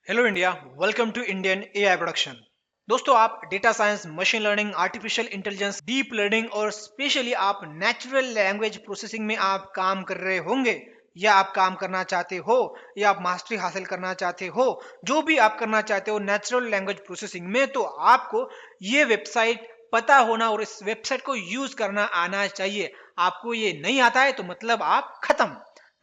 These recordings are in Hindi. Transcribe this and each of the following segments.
Hello India, welcome to Indian AI production. दोस्तों, आप data science, machine learning, artificial intelligence, deep learning और स्पेशली आप नेचुरल लैंग्वेज प्रोसेसिंग में आप काम कर रहे होंगे या आप काम करना चाहते हो या आप मास्टरी हासिल करना चाहते हो। जो भी आप करना चाहते हो नेचुरल लैंग्वेज प्रोसेसिंग में, तो आपको ये वेबसाइट पता होना और इस वेबसाइट को यूज करना आना चाहिए। आपको ये नहीं आता है तो मतलब आप खत्म।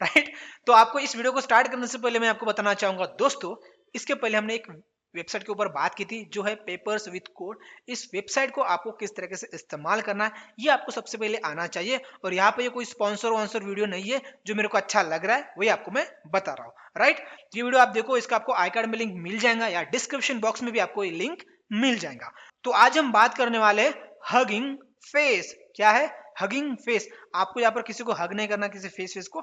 राइट। तो आपको इस वीडियो को स्टार्ट करने से पहले मैं आपको बताना चाहूंगा दोस्तों, इसके पहले हमने एक वेबसाइट के ऊपर बात की थी जो है पेपर्स विद कोड। इस वेबसाइट को आपको किस तरीके से इस्तेमाल करना है ये आपको सबसे पहले आना चाहिए। और यहाँ पे ये कोई स्पॉन्सर वॉन्सर वीडियो नहीं है, जो मेरे को अच्छा लग रहा है वही आपको मैं बता रहा हूँ। राइट। ये वीडियो आप देखो, इसका आपको आई कार्ड में लिंक मिल जाएगा या डिस्क्रिप्शन बॉक्स में भी आपको ये लिंक मिल जाएगा। तो आज हम बात करने वाले हगिंग फेस। क्या है हगिंग फेस? आपको यहाँ पर किसी को हग नहीं करना, किसी फेस को।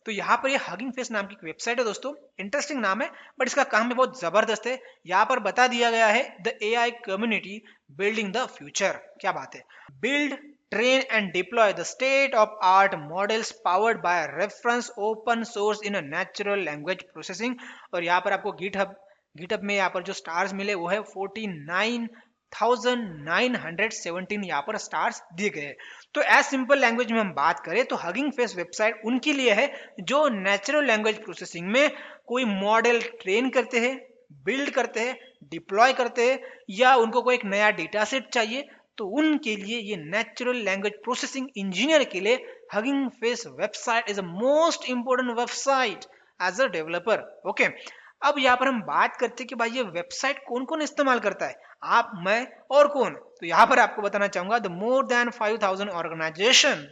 तो यहाँ पर ये हगिंग फेस नाम की एक वेबसाइट है दोस्तों। इंटरेस्टिंग नाम है, बट इसका काम भी बहुत जबरदस्त है। यहाँ पर बता दिया गया है the AI community building the future. क्या बात है। Build, train and deploy the state of art models powered by reference open source in a natural language processing। और यहाँ पर आपको गिटहब में यहाँ पर जो स्टार्स मिले वो है 49,917 यहाँ पर स्टार्स दिए गए। तो एज सिंपल लैंग्वेज में हम बात करें तो हगिंग फेस वेबसाइट उनके लिए है जो नेचुरल लैंग्वेज प्रोसेसिंग में कोई मॉडल ट्रेन करते हैं, बिल्ड करते हैं, डिप्लॉय करते हैं, या उनको कोई एक नया डेटा सेट चाहिए, तो उनके लिए ये नेचुरल लैंग्वेज प्रोसेसिंग इंजीनियर के लिए Hugging Face website is a most important website as a developer. Okay. अब यहाँ पर हम बात करते हैं कि भाई ये वेबसाइट कौन कौन इस्तेमाल करता है, आप, मैं और कौन। तो यहाँ पर आपको बताना चाहूंगा the more than 5,000 organisation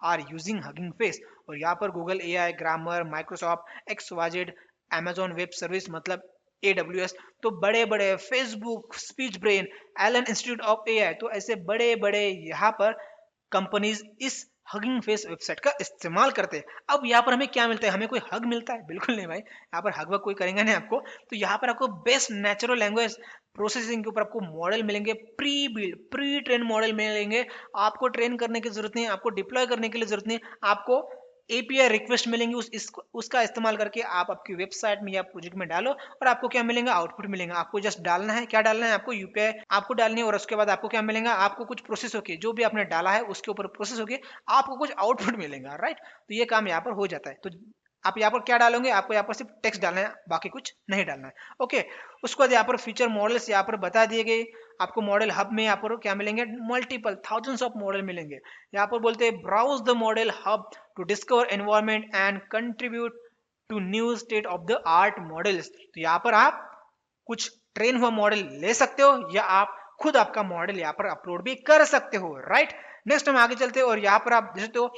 are using Hugging Face. और यहाँ पर Google AI, grammar, Microsoft XYZ, Amazon web service मतलब AWS, तो बड़े बड़े Facebook, Speech Brain, Allen institute of AI, तो ऐसे बड़े बड़े यहाँ पर कंपनीज इस हगिंग फेस वेबसाइट का इस्तेमाल करते हैं। अब यहाँ पर हमें क्या मिलता है? हमें कोई हग मिलता है? बिल्कुल नहीं भाई, यहाँ पर हग वग कोई करेंगे नहीं आपको। तो यहाँ पर आपको बेस्ट नेचुरल लैंग्वेज प्रोसेसिंग के ऊपर आपको मॉडल मिलेंगे, pre build, pre train model मिलेंगे। आपको ट्रेन करने की जरूरत नहीं है, आपको डिप्लॉय करने के लिए जरूरत नहीं है, आपको एपीआई रिक्वेस्ट मिलेंगी, उसका इस्तेमाल करके आप आपकी वेबसाइट में या प्रोजेक्ट में डालो और आपको क्या मिलेगा? आउटपुट मिलेगा। आपको जस्ट डालना है, क्या डालना है? आपको यूपीआई आपको डालनी है और उसके बाद आपको क्या मिलेगा? आपको कुछ प्रोसेस होके जो भी आपने डाला है उसके ऊपर प्रोसेस होके आपको कुछ आउटपुट मिलेगा। राइट। तो ये काम यहाँ पर हो जाता है। तो आप यहाँ पर क्या डालोगे? आपको यहाँ पर सिर्फ टेक्स्ट डालना है, बाकी कुछ नहीं डालना है। ओके। उसके बाद यहाँ पर फीचर मॉडल्स यहाँ पर बता दिए गए। आपको मॉडल हब में यहाँ पर क्या मिलेंगे? मल्टीपल थाउजेंड्स ऑफ मॉडल मिलेंगे। यहाँ पर बोलते हैं browse the model hub to discover environment and contribute to new state of the art models. तो यहाँ पर आप कुछ ट्रेन हुआ मॉडल ले सकते हो या आप खुद आपका मॉडल यहाँ पर अपलोड भी कर सकते हो। राइट। नेक्स्ट हम आगे चलते हो और यहाँ पर आप देख सकते हो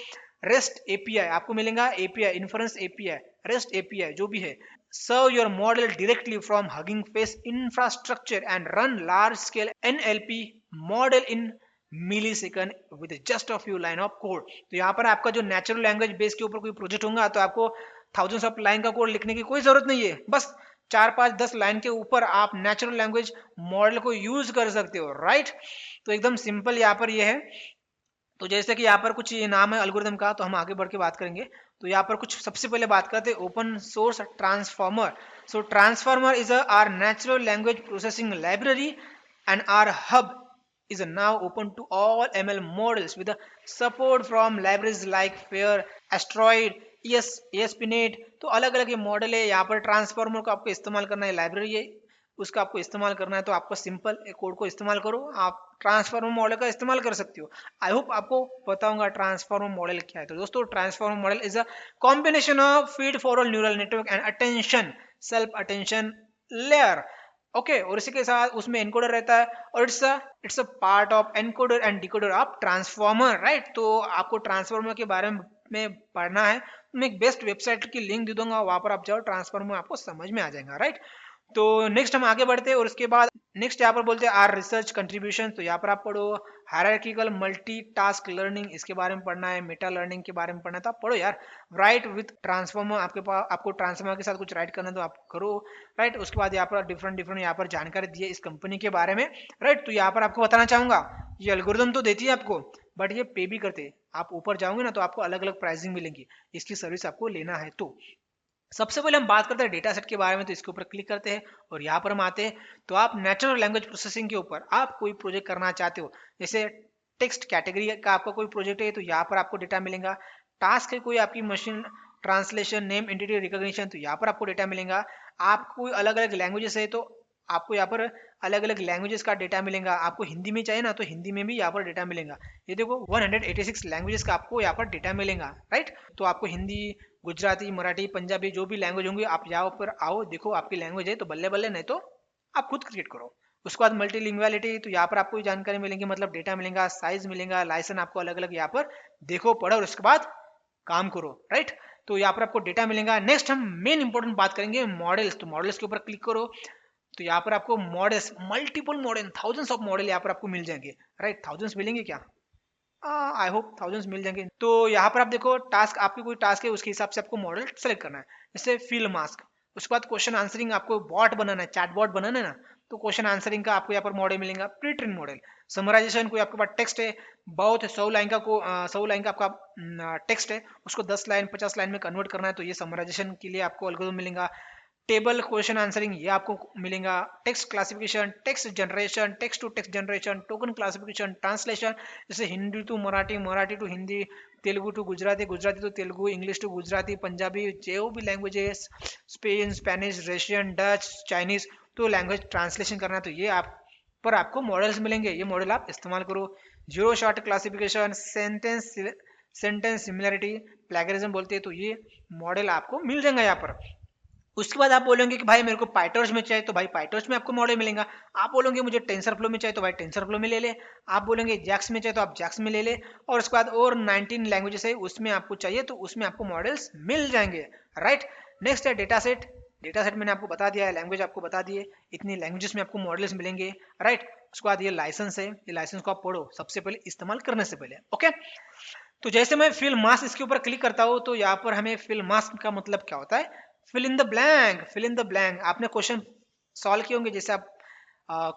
रेस्ट एपीआई आपको मिलेगा, API inference API, REST API जो भी है। Serve your model directly from Hugging Face infrastructure and run large scale NLP model in millisecond with just of few line of code. तो यहाँ पर आपका जो नेचुरल लैंग्वेज बेस के ऊपर कोई प्रोजेक्ट होगा तो आपको थाउजेंड्स ऑफ लाइन का कोड लिखने की कोई जरूरत नहीं है। बस 4 5 10 लाइन के ऊपर आप नेचुरल लैंग्वेज मॉडल को यूज कर सकते हो। राइट। तो एकदम सिंपल यहाँ पर ये है। तो जैसे कि यहाँ पर कुछ ये नाम है एल्गोरिथम का, तो हम आगे बढ़ के बात करेंगे। तो यहाँ पर कुछ सबसे पहले बात करते हैं open source transformer. So transformer is our natural language processing library and our hub is now open to all ML models with the support from libraries like FAIR, Asteroid, ESPNet। तो अलग अलग ये मॉडल है। यहाँ पर ट्रांसफॉर्मर को आपको इस्तेमाल करना है, लाइब्रेरी है उसका आपको इस्तेमाल करना है। तो आपको सिंपल कोड को इस्तेमाल करो, आप ट्रांसफॉर्मर मॉडल का इस्तेमाल कर सकते हो। आई होप आपको पता होगा ट्रांसफॉर्मर मॉडल क्या है। तो दोस्तों transformer model is a combination of feed forward neural network and attention self attention layer. Okay. और इसी के साथ उसमें एनकोडर रहता है और it's a part of encoder and decoder of transformer. Right. तो आपको ट्रांसफॉर्मर के बारे में पढ़ना है, मैं एक बेस्ट वेबसाइट की लिंक दे दूंगा, वहां पर आप जाओ, ट्रांसफॉर्मर आपको समझ में आ जाएगा। राइट। तो नेक्स्ट हम आगे बढ़ते हैं और उसके बाद नेक्स्ट यहाँ पर बोलते हैं आर रिसर्च कंट्रीब्यूशन। तो यहाँ पर आप पढ़ो हायरार्किकल मल्टीटास्क लर्निंग, इसके बारे में पढ़ना है, मेटा लर्निंग के बारे में पढ़ना है, तो आप पढ़ो यार। राइट विथ ट्रांसफॉर्मर, आपके पास आपको ट्रांसफॉर्मर के साथ कुछ राइट करना है तो आप करो। राइट। उसके बाद यहाँ पर डिफरेंट डिफरेंट यहाँ पर जानकारी दी है इस कंपनी के बारे में। राइट। तो यहाँ पर आपको बताना चाहूंगा ये एल्गोरिथम तो देती है आपको, बट ये पे भी करते हैं। आप ऊपर जाओगे ना तो आपको अलग अलग प्राइसिंग मिलेंगी इसकी सर्विस आपको लेना है तो। सबसे पहले हम बात करते हैं डेटा सेट के बारे में, तो इसके ऊपर क्लिक करते हैं और यहाँ पर हम आते हैं। तो आप नेचुरल लैंग्वेज प्रोसेसिंग के ऊपर आप कोई प्रोजेक्ट करना चाहते हो, जैसे टेक्स्ट कैटेगरी का आपका कोई प्रोजेक्ट है, तो यहाँ पर आपको डेटा मिलेगा। टास्क है कोई आपकी machine translation, name entity recognition, तो यहाँ पर आपको डेटा मिलेगा। आपको अलग अलग लैंग्वेजेस है, तो आपको यहाँ पर अलग अलग लैंग्वेजेस का डेटा मिलेगा। आपको हिंदी में चाहिए ना, तो हिंदी में भी यहाँ पर डेटा मिलेगा। ये देखो 186 लैंग्वेजेस का आपको यहाँ पर डेटा मिलेगा, राइट। तो आपको हिंदी, गुजराती, मराठी, पंजाबी जो भी लैंग्वेज होंगी, आप यहाँ पर आओ, देखो आपकी लैंग्वेज है तो बल्ले बल्ले, नहीं तो आप खुद क्रिएट करो। उसके बाद मल्टीलिंगुअलिटी, तो यहाँ पर आपको जानकारी मिलेंगी, मतलब डेटा मिलेगा, साइज मिलेगा, लाइसेंस आपको अलग अलग यहाँ पर देखो, पढ़ो और उसके बाद काम करो, राइट। तो यहाँ पर आपको डेटा मिलेगा। नेक्स्ट हम मेन इंपॉर्टेंट बात करेंगे मॉडल्स। तो मॉडल्स के ऊपर क्लिक करो, तो यहाँ पर आपको models, multiple model, thousands of model यहाँ पर आपको मिल जाएंगे, राइट। थाउजेंड्स मिलेंगे क्या? आई होप थाउजेंड्स मिल जाएंगे। तो यहाँ पर आप देखो टास्क, आपकी कोई टास्क है उसके हिसाब से आपको मॉडल सेलेक्ट करना है, जैसे फील्ड मास्क। उसके बाद क्वेश्चन आंसरिंग, आपको बॉट बनाना है, चैट बॉट बनाना है ना, तो क्वेश्चन आंसरिंग का आपको यहाँ पर मॉडल मिलेगा, प्री ट्रेन मॉडल। समराइजेशन, कोई आपके पास टेक्स्ट है, बहुत 100 लाइन का 100 लाइन का आपका टेक्स्ट है, उसको 10 लाइन 50 लाइन में कन्वर्ट करना है, तो ये समराइजेशन के लिए आपको एल्गोरिथम मिलेगा। टेबल क्वेश्चन आंसरिंग, ये आपको मिलेगा। Text classification, text generation, text to text generation, token classification, translation, जैसे Hindi to Marathi, Marathi to Hindi, Telugu to Gujarati, Gujarati to Telugu, English to Gujarati, Punjabi, जो भी languages, Spain, Spanish, Russian, Dutch, Chinese, तो लैंग्वेज ट्रांसलेशन करना है, तो ये आप पर आपको मॉडल्स मिलेंगे, ये मॉडल आप इस्तेमाल करो। Zero short classification, sentence similarity, plagiarism बोलते हैं, तो ये मॉडल आपको मिल जाएगा यहाँ पर। उसके बाद आप बोलेंगे कि भाई मेरे को पाइटॉर्च में चाहिए, तो भाई पाइटॉर्च में आपको मॉडल मिलेगा। आप बोलोगे मुझे टेंसर फ्लो में चाहिए, तो भाई टेंसर फ्लो में ले ले। आप बोलेंगे जैक्स में चाहिए, तो आप जैक्स में ले ले। और उसके बाद और 19 लैंग्वेजेस है, उसमें आपको चाहिए तो उसमें आपको मॉडल्स मिल जाएंगे, राइट। नेक्स्ट है डेटा सेट। डेटा सेट मैंने आपको बता दिया है, लैंग्वेज आपको बता दिए, इतनी लैंग्वेजेस में आपको मॉडल्स मिलेंगे, राइट। उसके बाद ये लाइसेंस है, ये लाइसेंस को आप पढ़ो सबसे पहले, इस्तेमाल करने से पहले, ओके। तो जैसे मैं फिल मास्क इसके ऊपर क्लिक करता हूँ, तो यहाँ पर हमें फिल मास्क का मतलब क्या होता है, fill in the blank. Fill in the blank आपने क्वेश्चन सॉल्व किए होंगे, जैसे आप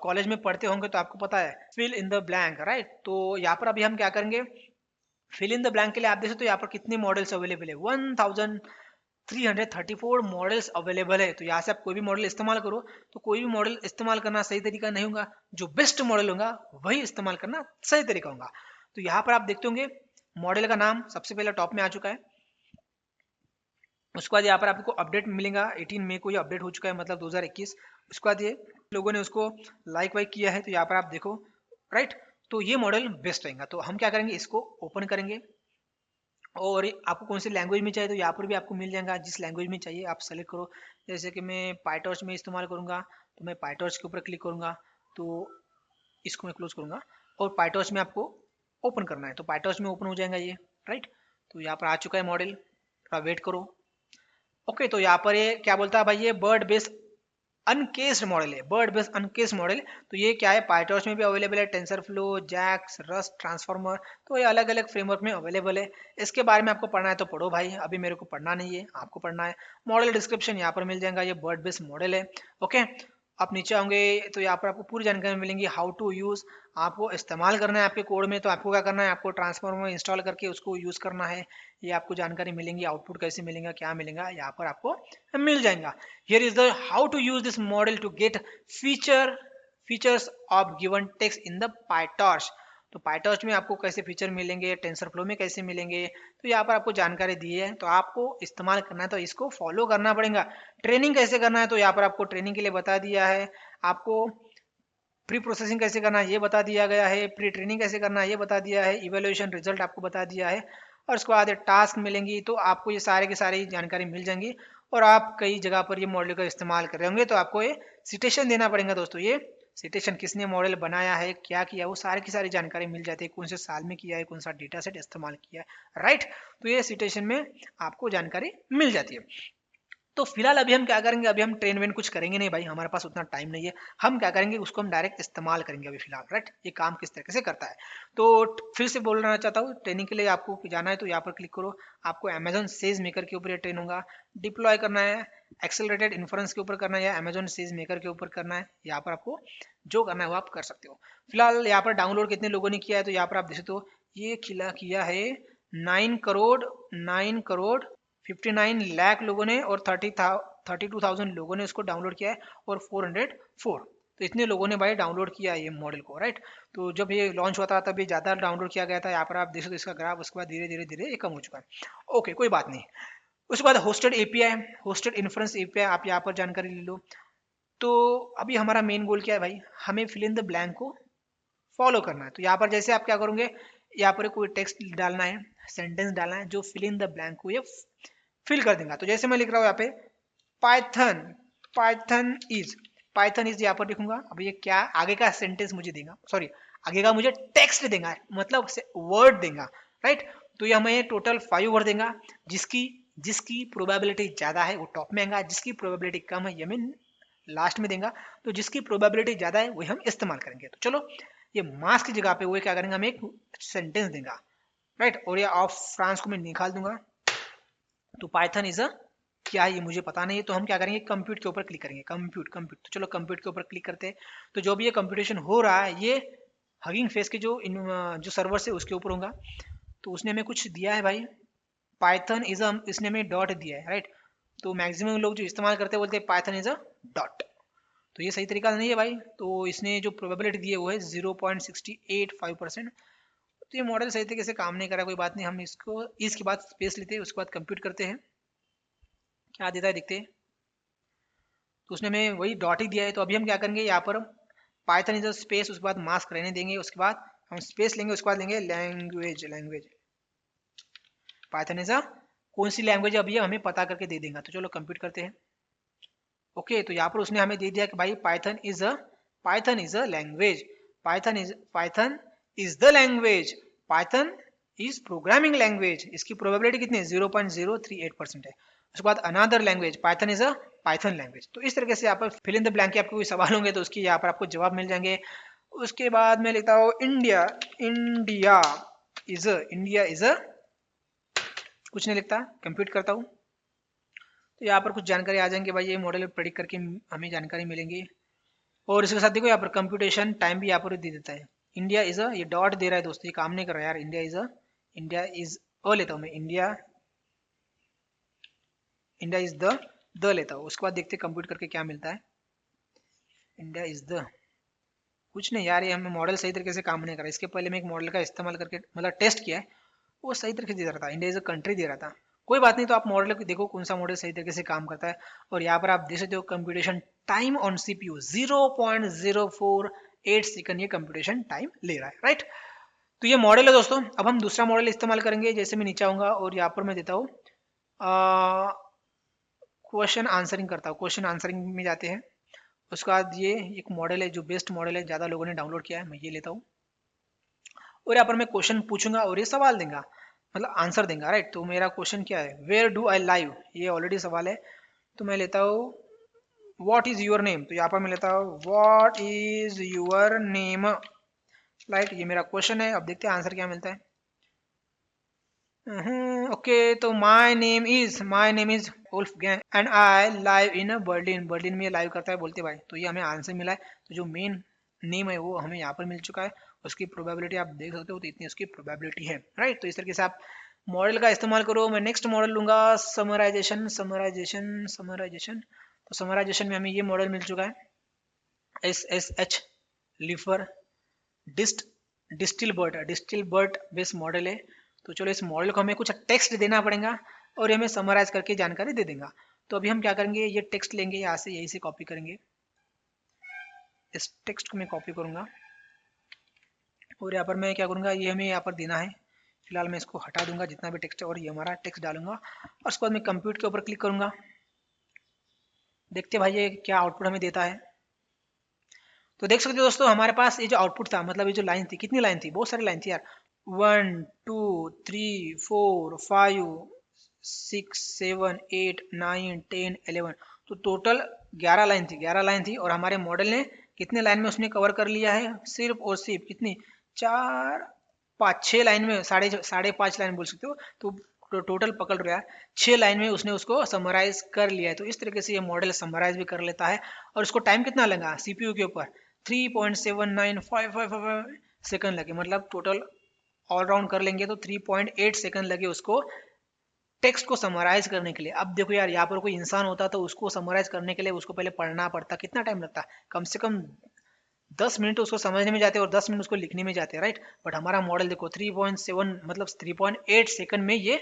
कॉलेज में पढ़ते होंगे तो आपको पता है fill in the blank, right. तो यहाँ पर अभी हम क्या करेंगे, फिल इन द ब्लैंक के लिए आप देख सकते हो यहाँ पर कितने मॉडल्स अवेलेबल है, 1334 मॉडल्स अवेलेबल है। तो यहाँ से आप कोई भी मॉडल इस्तेमाल करो, तो कोई भी मॉडल इस्तेमाल करना सही तरीका नहीं होगा, जो बेस्ट मॉडल होगा वही इस्तेमाल करना सही तरीका होगा। तो यहाँ पर आप देखते होंगे मॉडल का नाम सबसे पहले टॉप में आ चुका है। उसके बाद यहाँ पर आपको अपडेट मिलेगा, 18 मई को ये अपडेट हो चुका है, मतलब 2021। उसके बाद ये लोगों ने उसको लाइक वाइक किया है, तो यहाँ पर आप देखो, राइट। तो ये मॉडल बेस्ट रहेगा। तो हम क्या करेंगे, इसको ओपन करेंगे और आपको कौन सी लैंग्वेज में चाहिए, तो यहाँ पर भी आपको मिल जाएगा, जिस लैंग्वेज में चाहिए आप सेलेक्ट करो। जैसे कि मैं पाइटॉर्च में इस्तेमाल करूँगा, तो मैं पाइटॉर्च के ऊपर क्लिक करूँगा, तो इसको मैं क्लोज करूँगा और पाइटॉर्च में आपको ओपन करना है, तो पाइटॉर्च में ओपन हो जाएगा ये, राइट। तो यहाँ पर आ चुका है मॉडल, थोड़ा वेट करो, ओके। तो यहाँ पर ये क्या बोलता है भाई, ये बर्ड बेस्ड अनकेस्ड मॉडल है, बर्ड बेस्ड अनकेस्ड मॉडल। तो ये क्या है, पाइटॉर्च में भी अवेलेबल है, TensorFlow, JAX, Rust, transformer, तो ये अलग अलग फ्रेमवर्क में अवेलेबल है। इसके बारे में आपको पढ़ना है तो पढ़ो भाई, अभी मेरे को पढ़ना नहीं है, आपको पढ़ना है। मॉडल डिस्क्रिप्शन यहाँ पर मिल जाएगा, ये बर्ड बेस्ड मॉडल है, ओके। आप नीचे होंगे तो यहाँ पर आपको पूरी जानकारी मिलेंगी, हाउ टू यूज, आपको इस्तेमाल करना है आपके कोड में, तो आपको क्या करना है, आपको ट्रांसफॉर्मर इंस्टॉल करके उसको यूज करना है। ये आपको जानकारी मिलेंगी, आउटपुट कैसे मिलेगा, क्या मिलेगा, यहाँ पर आपको मिल जाएगा। Here is the how to use this model to get features of given text in the PyTorch. तो पाइटॉर्च में आपको कैसे फीचर मिलेंगे, टेंसर फ्लो में कैसे मिलेंगे, तो यहाँ पर आपको जानकारी दी है, तो आपको इस्तेमाल करना है, तो इसको फॉलो करना पड़ेगा। ट्रेनिंग कैसे करना है, तो यहाँ पर आपको ट्रेनिंग के लिए बता दिया है, आपको प्री प्रोसेसिंग कैसे करना है ये बता दिया गया है, प्री ट्रेनिंग कैसे करना है ये बता दिया है, इवेल्युएशन रिजल्ट आपको बता दिया है, और उसके बाद टास्क मिलेंगी, तो आपको ये सारे की सारी जानकारी मिल जाएंगी। और आप कई जगह पर ये मॉडल का इस्तेमाल कर रहे होंगे, तो आपको ये सिटेशन देना पड़ेगा दोस्तों। ये सिटेशन किसने मॉडल बनाया है, क्या किया, वो सारी की सारी जानकारी मिल जाती है, कौन से साल में किया है, कौन सा डेटा सेट इस्तेमाल किया है, राइट। तो ये सिटेशन में आपको जानकारी मिल जाती है। तो फिलहाल अभी हम क्या करेंगे, अभी हम ट्रेन वेन कुछ करेंगे नहीं भाई, हमारे पास उतना टाइम नहीं है। हम क्या करेंगे, उसको हम डायरेक्ट इस्तेमाल करेंगे अभी फिलहाल, राइट। ये काम किस तरीके से करता है, तो फिर से बोलना चाहता हूँ, ट्रेनिंग के लिए आपको जाना है तो यहाँ पर क्लिक करो, आपको अमेजोन सेज मेकर के ऊपर ये ट्रेन होगा, डिप्लॉय करना है, एक्सेलरेटेड इन्फ्रेंस के ऊपर करना है, या अमेजोन सेज मेकर के ऊपर करना है। यहाँ पर आपको जो करना है वो आप कर सकते हो। फिलहाल यहाँ पर डाउनलोड कितने लोगों ने किया है, तो यहाँ पर आप देख सकते हो, ये किया है 9 करोड़ 59 लाख लोगों ने और 32,000 लोगों ने इसको डाउनलोड किया है और 404, तो इतने लोगों ने भाई डाउनलोड किया है ये मॉडल को, राइट। तो जब ये लॉन्च हुआ था तब ये ज़्यादा डाउनलोड किया गया था, यहाँ पर आप देख सकते हो इसका ग्राफ, उसके बाद धीरे धीरे धीरे ये कम हो चुका है। ओके, कोई बात नहीं। उसके बाद hosted API, hosted inference API, आप यहाँ पर जानकारी ले लो। तो अभी हमारा मेन गोल क्या है भाई, हमें फिल इन द ब्लैंक को फॉलो करना है। तो यहाँ पर जैसे आप क्या करोगे, यहाँ पर कोई टेक्स्ट डालना है, सेंटेंस डालना है जो फिल इन द ब्लैंक को ये फिल कर देगा। तो जैसे मैं लिख रहा हूँ यहाँ पे पाइथन, पाइथन इज यहाँ पर लिखूंगा। अब ये क्या आगे का सेंटेंस मुझे देगा, सॉरी आगे का मुझे टेक्स्ट देगा, मतलब वर्ड देगा, राइट। तो ये हमें टोटल 5 वर्ड देगा, जिसकी जिसकी प्रोबेबिलिटी ज्यादा है वो टॉप में आएगा, जिसकी प्रोबेबिलिटी कम है ये हमें लास्ट में देगा। तो जिसकी प्रोबेबिलिटी ज्यादा है वही हम इस्तेमाल करेंगे। तो चलो ये मास की जगह पे वो क्या करेंगे, हमें एक सेंटेंस देगा, राइट। और ये ऑफ फ्रांस को मैं निकाल दूंगा। तो पाइथन इज अ क्या है ये मुझे पता नहीं है, तो हम क्या करेंगे कंप्यूट के ऊपर क्लिक करेंगे, कंप्यूट। तो चलो कंप्यूट के ऊपर क्लिक करते हैं। तो जो भी ये कंप्यूटेशन हो रहा है ये हगिंग फेस के जो सर्वर से उसके ऊपर होगा। तो उसने हमें कुछ दिया है भाई, पाइथन इज अ, इसने हमें डॉट दिया है, राइट। तो मैक्सिमम लोग जो इस्तेमाल करते हैं बोलते हैं पाइथन इज अ डॉट। तो ये सही तरीका नहीं है भाई। तो इसने जो प्रोबेबिलिटी दी है वो है 0.685%। तो ये मॉडल सही तरीके से काम नहीं कर रहा, कोई बात नहीं, हम इसको इसके बाद स्पेस लेते हैं, उसके बाद कंप्यूट करते हैं क्या देता है देखते हैं। तो उसने हमें वही डॉट ही दिया है। तो अभी हम क्या करेंगे, यहाँ पर पाइथन इज स्पेस, उसके बाद मास्क रहने देंगे, उसके बाद हम स्पेस लेंगे, उसके बाद लेंगे लैंग्वेज। पाइथन इज कौन सी लैंग्वेज है अभी हमें पता करके दे देगा। तो चलो कंप्यूट करते हैं। ओके, तो यहाँ पर उसने हमें दे दिया कि भाई Python is a language, Python is the language, Python is programming language. इसकी प्रोबेबिलिटी कितनी है, 0.038% है। उसके बाद another language, Python is a Python language. तो इस तरीके से यहाँ पर फिल इन द ब्लैंक के आपके कोई सवाल होंगे तो उसकी यहाँ पर आपको जवाब मिल जाएंगे। उसके बाद मैं लिखता हूँ इंडिया, इंडिया इज अ, कुछ नहीं लिखता, कंप्यूट करता हूँ। तो यहाँ पर कुछ जानकारी आ जाएंगे भाई, ये मॉडल प्रेडिक्ट करके हमें जानकारी मिलेंगी। और इसके साथ देखो यहाँ पर कंप्यूटेशन टाइम भी यहाँ पर दे देता है। इंडिया इज अ, ये डॉट दे रहा है दोस्तों, ये काम नहीं कर रहा है यार। इंडिया इज अ लेता हूँ मैं, इंडिया इज द लेता हूँ। उसके बाद देखते कंप्यूट करके क्या मिलता है। इंडिया इज द, कुछ नहीं यार, ये हमें मॉडल सही तरीके से काम नहीं कर रहा। इसके पहले मैं एक मॉडल का इस्तेमाल करके मतलब टेस्ट किया है, वो सही तरीके से दे रहा था, इंडिया इज अ कंट्री दे रहा था। कोई बात नहीं, तो आप मॉडल देखो कौन सा मॉडल सही तरीके से काम करता है। और यहाँ पर आप देख सकते हो computation time on CPU 0.048 second ये कंप्यूटेशन टाइम ले रहा है, राइट। तो ये मॉडल है दोस्तों। अब हम दूसरा मॉडल इस्तेमाल करेंगे। जैसे मैं नीचे आऊंगा और यहाँ पर मैं देता हूँ क्वेश्चन आंसरिंग करता हूँ, क्वेश्चन आंसरिंग में जाते हैं। उसके बाद ये एक मॉडल है जो बेस्ट मॉडल है, ज़्यादा लोगों ने डाउनलोड किया है, मैं ये लेता हूँ। और यहाँ पर मैं क्वेश्चन पूछूंगा और ये सवाल देगा, मतलब आंसर देगा, राइट। तो मेरा क्वेश्चन क्या है, वेयर डू आई लाइव, ये ऑलरेडी सवाल है। तो मैं लेता हूँ व्हाट इज योर नेम। तो यहाँ पर मैं लेता हूँ what is your name, right. ये मेरा क्वेश्चन है। अब देखते हैं आंसर क्या मिलता है। ओके, तो my name is Wolfgang and I live in Berlin, Berlin में लाइव करता है बोलते भाई। तो ये हमें आंसर मिला है। तो जो मेन नेम है वो हमें यहाँ पर मिल चुका है। उसकी प्रोबेबिलिटी आप देख सकते हो, तो इतनी उसकी प्रोबेबिलिटी है, राइट। तो इस तरीके से आप मॉडल का इस्तेमाल करो। मैं नेक्स्ट मॉडल लूंगा समराइजेशन। तो समराइजेशन में हमें ये मॉडल मिल चुका है, SSH लिफर डिस्टिल बर्ट बेस मॉडल है। तो चलो इस मॉडल को हमें कुछ टेक्स्ट देना पड़ेगा और ये हमें समराइज करके जानकारी दे देगा। तो अभी हम क्या करेंगे, ये टेक्स्ट लेंगे यहाँ से, यहीं से कॉपी करेंगे। इस टेक्स्ट को मैं कॉपी करूंगा और यहाँ पर मैं क्या करूंगा, ये हमें यहाँ पर देना है। फिलहाल मैं इसको हटा दूंगा जितना भी टेक्स्ट है और ये हमारा टेक्स्ट डालूंगा और उसके बाद मैं कंप्यूट के ऊपर क्लिक करूंगा। देखते भाई ये क्या आउटपुट हमें देता है। तो देख सकते हो दोस्तों, हमारे पास ये जो आउटपुट था, मतलब ये जो लाइन थी, कितनी लाइन थी, बहुत सारी लाइन थी यार। 1 2 3 4 5 6 7 8 9 10 11, तो टोटल 11 लाइन थी और हमारे मॉडल ने कितने लाइन में उसने कवर कर लिया है, सिर्फ और सिर्फ कितनी, 4 5 6 लाइन में, साढ़े 5 लाइन बोल सकते हो। तो टोटल पकड़ रहा है 6 लाइन में उसने उसको समराइज कर लिया है। तो इस तरीके से ये मॉडल समराइज भी कर लेता है। और उसको टाइम कितना लगा सीपीयू के ऊपर, 3.7955 सेकंड लगे, मतलब टोटल ऑल राउंड कर लेंगे तो 3.8 सेकंड लगे उसको टेक्स्ट को समराइज करने के लिए। अब देखो यार, यहाँ पर कोई इंसान होता तो उसको समराइज करने के लिए उसको पहले पढ़ना पड़ता, कितना टाइम लगता, कम से कम 10 मिनट उसको समझने में जाते और 10 मिनट उसको लिखने में जाते, राइट। बट हमारा मॉडल देखो 3.7 मतलब 3.8 सेकंड में ये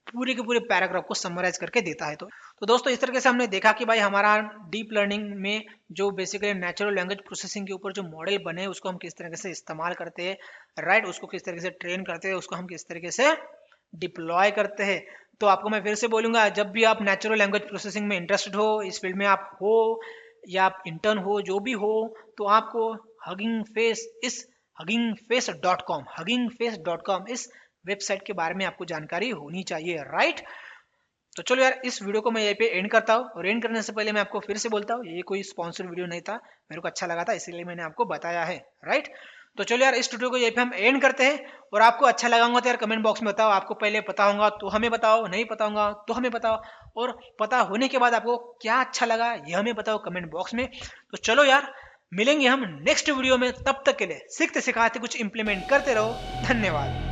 पूरे के पूरे पैराग्राफ को समराइज करके देता है। तो दोस्तों, इस तरीके से हमने देखा कि भाई हमारा डीप लर्निंग में जो बेसिकली नेचुरल लैंग्वेज प्रोसेसिंग के ऊपर जो मॉडल बने उसको हम किस तरीके से इस्तेमाल करते हैं, राइट, उसको किस तरीके से ट्रेन करते हैं, उसको हम किस तरीके से डिप्लॉय करते हैं। तो आपको मैं फिर से बोलूंगा, जब भी आप नेचुरल लैंग्वेज प्रोसेसिंग में इंटरेस्टेड हो, इस फील्ड में आप हो या आप इंटर्न हो, जो भी हो, तो आपको huggingface इस वेबसाइट के बारे में आपको जानकारी होनी चाहिए, राइट। तो चलो यार, इस वीडियो को मैं यहीं पे एंड करता हूँ, और एंड करने से पहले मैं आपको फिर से बोलता हूँ, ये कोई स्पॉन्सर वीडियो नहीं था, मेरे को अच्छा लगा था इसीलिए मैंने आपको बताया है, राइट। तो चलो यार, इस वीडियो को यहीं पे हम एंड करते हैं, और आपको अच्छा लगा होगा तो यार कमेंट बॉक्स में बताओ, आपको पहले पता होगा तो हमें बताओ, नहीं पता होगा तो हमें बताओ, और पता होने के बाद आपको क्या अच्छा लगा ये हमें बताओ कमेंट बॉक्स में। तो चलो यार, मिलेंगे हम नेक्स्ट वीडियो में, तब तक के लिए सीखते सिखाते कुछ इंप्लीमेंट करते रहो। धन्यवाद।